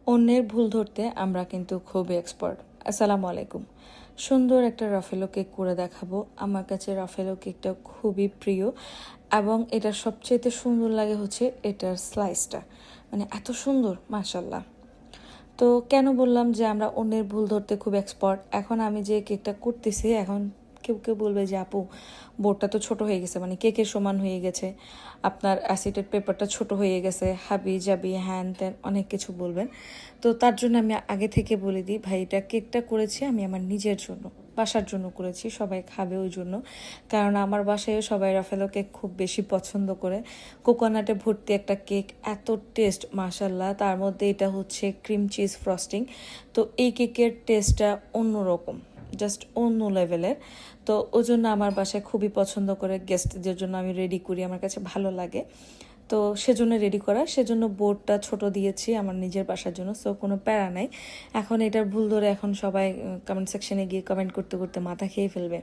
অন্যের ভুল ধরতে আমরা কিন্তু খুবই এক্সপার্ট। আসসালামু আলাইকুম। সুন্দর একটা রাফেলো কেক করে দেখাবো। আমার কাছে রাফেলো কেকটা খুবই প্রিয় এবং এটার সবচেয়ে সুন্দর লাগে হচ্ছে এটার স্লাইসটা, মানে এত সুন্দর মাশাল্লাহ। তো কেন বললাম যে আমরা অন্যের ভুল ধরতে খুব এক্সপার্ট? এখন আমি যে কেকটা করতেছি, এখন কেউ কেউ বলবে যে আপু বোর্ডটা তো ছোট হয়ে গেছে, মানে কেকের সমান হয়ে গেছে, আপনার অ্যাসিডেড পেপারটা ছোট হয়ে গেছে, হাবি জাবি হ্যান ত্যান অনেক কিছু বলবেন। তো তার জন্য আমি আগে থেকে বলে দিই, ভাই এটা কেকটা করেছি আমি আমার নিজের জন্য, বাসার জন্য করেছি, সবাই খাবে ওই জন্য। কারণ আমার বাসায় সবাই রাফেলো কেক খুব বেশি পছন্দ করে। কোকোনাটে ভর্তি একটা কেক, এত টেস্ট মাশাল্লাহ। তার মধ্যে এটা হচ্ছে ক্রিম চিজ ফ্রস্টিং। তো এই কেকের টেস্টটা অন্যরকম, জাস্ট অন্য লেভেলের। তো ওই জন্য আমার বাসায় খুবই পছন্দ করে, গেস্টদের জন্য আমি রেডি করি, আমার কাছে ভালো লাগে। তো সেজন্য রেডি করা, সেজন্য বোর্ডটা ছোট দিয়েছি আমার নিজের বাসার জন্য, সো কোনো প্যারা নাই। এখন এটার ভুল ধরে এখন সবাই কমেন্ট সেকশনে গিয়ে কমেন্ট করতে করতে মাথা খেয়ে ফেলবে।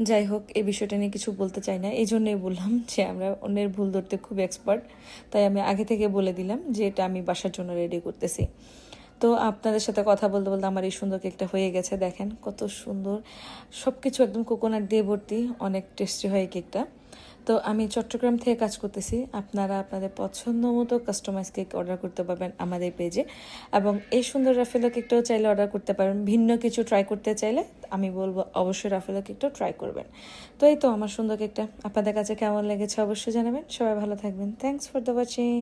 যাই হোক, এই বিষয়টা নিয়ে কিছু বলতে চাই না, এই জন্যই বললাম যে আমরা অন্যের ভুল ধরতে খুব এক্সপার্ট। তাই আমি আগে থেকে বলে দিলাম যে এটা আমি বাসার জন্য রেডি করতেছি। তো আপনাদের সাথে কথা বলতে বলতে আমার এই সুন্দর কেকটা হয়ে গেছে, দেখেন কত সুন্দর, সব কিছু একদম কোকোনাট দিয়ে ভর্তি, অনেক টেস্টি হয় কেকটা। তো আমি চট্টগ্রাম থেকে কাজ করতেছি, আপনারা আপনাদের পছন্দ মতো কাস্টমাইজ কেক অর্ডার করতে পারবেন আমাদের পেজে। এবং এই সুন্দর রাফেলো কেকটাও চাইলে অর্ডার করতে পারেন, ভিন্ন কিছু ট্রাই করতে চাইলে আমি বলবো অবশ্যই রাফেলো কেকটাও ট্রাই করবেন। তো এই তো আমার সুন্দর কেকটা আপনাদের কাছে কেমন লেগেছে অবশ্যই জানাবেন। সবাই ভালো থাকবেন। Thanks for the watching.